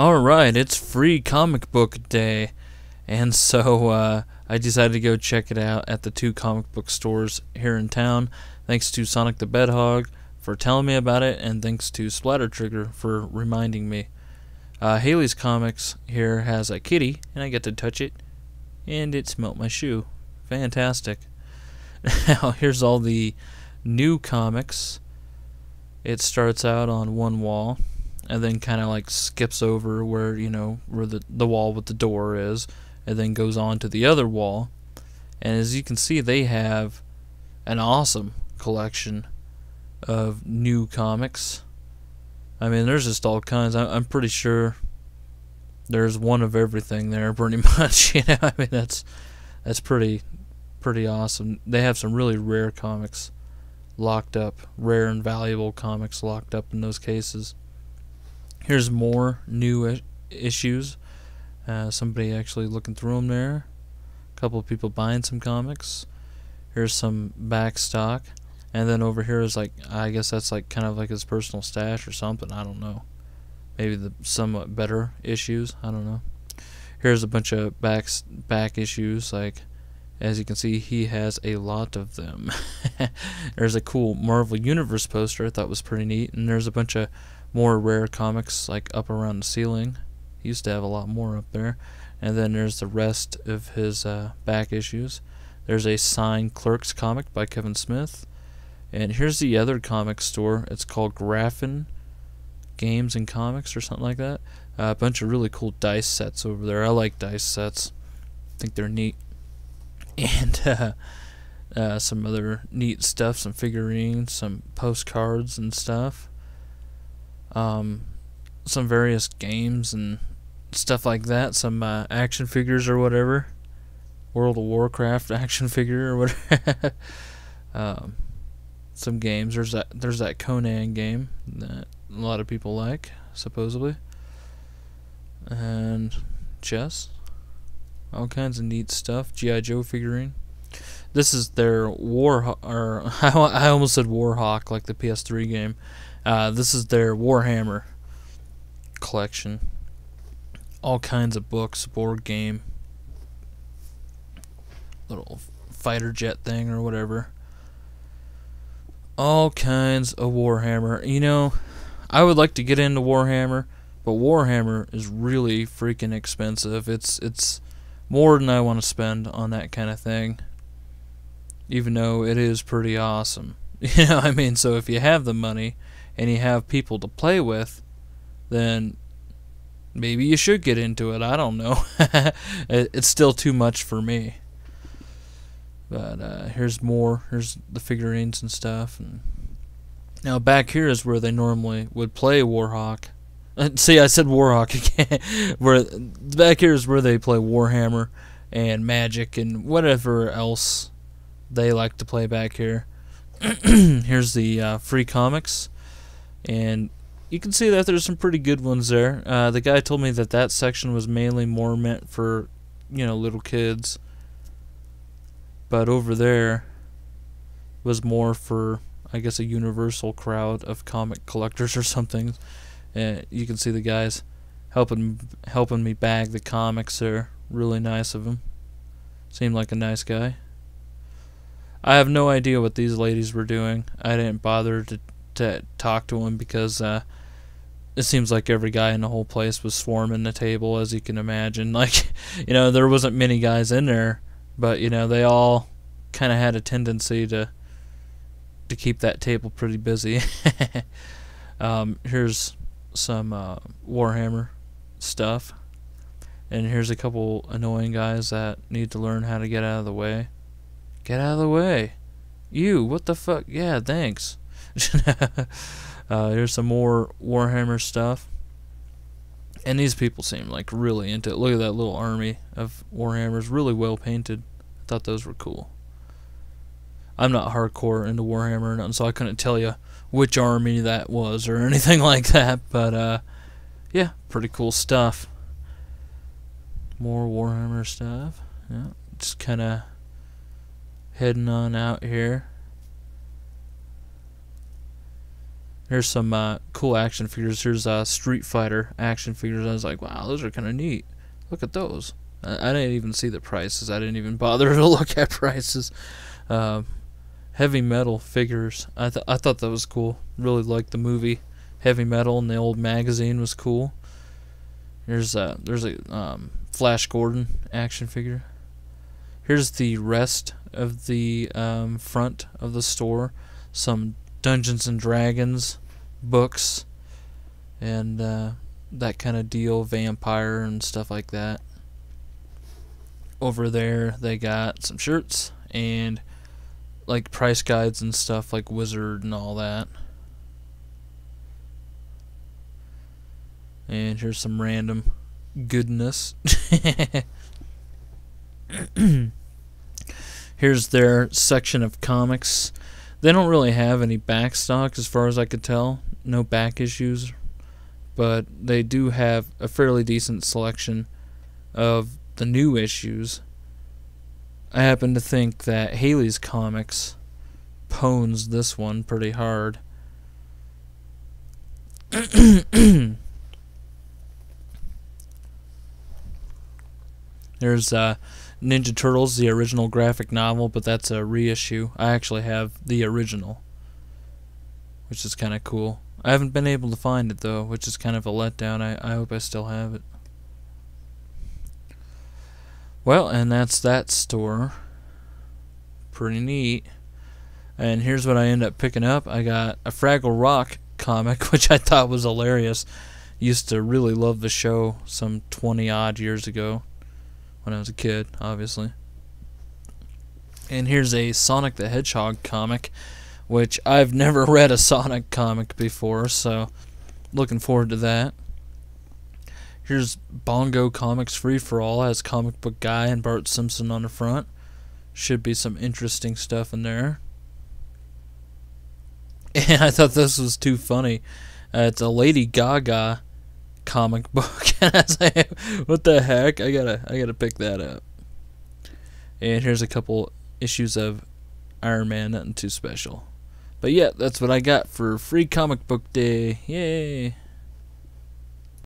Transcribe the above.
Alright, it's free comic book day, and so I decided to go check it out at the two comic book stores here in town. Thanks to Sonic the Bedhog for telling me about it, and thanks to Splatter Trigger for reminding me. Haley's Comics here has a kitty, and I get to touch it, and it smelt my shoe. Fantastic. Now, here's all the new comics. It starts out on one wall, and then kind of like skips over where where the wall with the door is, and then goes on to the other wall. And as you can see, they have an awesome collection of new comics. I mean, there's just all kinds. I'm pretty sure there's one of everything there, pretty much. I mean, that's pretty awesome. They have some really rare comics locked up, rare and valuable comics locked up in those cases. Here's more new issues. Somebody actually looking through them there. A couple of people buying some comics. Here's some back stock. And then over here is like, I guess that's like kind of like his personal stash or something. I don't know. Maybe the somewhat better issues. I don't know. Here's a bunch of back issues. Like, as you can see, he has a lot of them. There's a cool Marvel Universe poster I thought was pretty neat. And there's a bunch of more rare comics like up around the ceiling. He used to have a lot more up there. And then there's the rest of his back issues. There's a signed Clerks comic by Kevin Smith. And here's the other comic store. It's called Graffin Games and Comics or something like that. A bunch of really cool dice sets over there. I like dice sets. I think they're neat. And some other neat stuff, some figurines, some postcards and stuff. Some various games and stuff like that. Some action figures or whatever. World of Warcraft action figure or whatever. Some games. There's that Conan game that a lot of people like, supposedly. And chess. All kinds of neat stuff. G.I. Joe figurine. This is their I almost said Warhawk, like the PS3 game. This is their Warhammer collection. All kinds of books, board game, little fighter jet thing or whatever. All kinds of Warhammer. I would like to get into Warhammer, but Warhammer is really freaking expensive. It's more than I want to spend on that kind of thing, even though it is pretty awesome. I mean, so if you have the money and you have people to play with, then maybe you should get into it. I don't know. It's still too much for me. But here's more. Here's the figurines and stuff. And now back here is where they normally would play Warhawk. See, I said Warhawk again. Back here is where they play Warhammer and Magic and whatever else they like to play back here. Here's the free comics, and you can see that there's some pretty good ones there. The guy told me that section was mainly more meant for little kids, but over there was more for, I guess, a universal crowd of comic collectors or something. And you can see the guys helping me bag the comics there. Really nice of him. Seemed like a nice guy. I have no idea what these ladies were doing. I didn't bother to talk to them because it seems like every guy in the whole place was swarming the table, as you can imagine. Like, there wasn't many guys in there, but they all kind of had a tendency to keep that table pretty busy. Here's some Warhammer stuff, and here's a couple annoying guys that need to learn how to get out of the way. Get out of the way. You, what the fuck? Yeah, thanks. Here's some more Warhammer stuff. And these people seem like really into it. Look at that little army of Warhammers. Really well painted. I thought those were cool. I'm not hardcore into Warhammer or nothing, so I couldn't tell you which army that was or anything like that. But, yeah, pretty cool stuff. More Warhammer stuff. Yeah, just kind of heading on out here. Here's some cool action figures. Here's Street Fighter action figures. I was like, wow, those are kind of neat. Look at those. I didn't even see the prices. I didn't even bother to look at prices. Heavy Metal figures. I thought that was cool. Really liked the movie Heavy Metal, and the old magazine was cool. There's a Flash Gordon action figure. Here's the rest of the front of the store. Some Dungeons and Dragons books and that kind of deal, vampire and stuff like that. Over there they got some shirts and like price guides and stuff like Wizard and all that. And here's some random goodness. Here's their section of comics. They don't really have any back stock as far as I could tell. No back issues. But they do have a fairly decent selection of the new issues. I happen to think that Haley's Comics pwns this one pretty hard. There's Ninja Turtles, the original graphic novel, but that's a reissue. I actually have the original, which is kind of cool. I haven't been able to find it, though, which is kind of a letdown. I hope I still have it. Well, and that's that store. Pretty neat. And here's what I ended up picking up. I got a Fraggle Rock comic, which I thought was hilarious. Used to really love the show some 20-odd years ago. When I was a kid, obviously. And here's a Sonic the Hedgehog comic, which I've never read a Sonic comic before, so looking forward to that. Here's Bongo Comics Free for All, has Comic Book Guy and Bart Simpson on the front. Should be some interesting stuff in there. And I thought this was too funny. It's a Lady Gaga comic book. And I was like, what the heck? I gotta pick that up. And here's a couple issues of Iron Man, nothing too special. But yeah, that's what I got for Free Comic Book Day. Yay!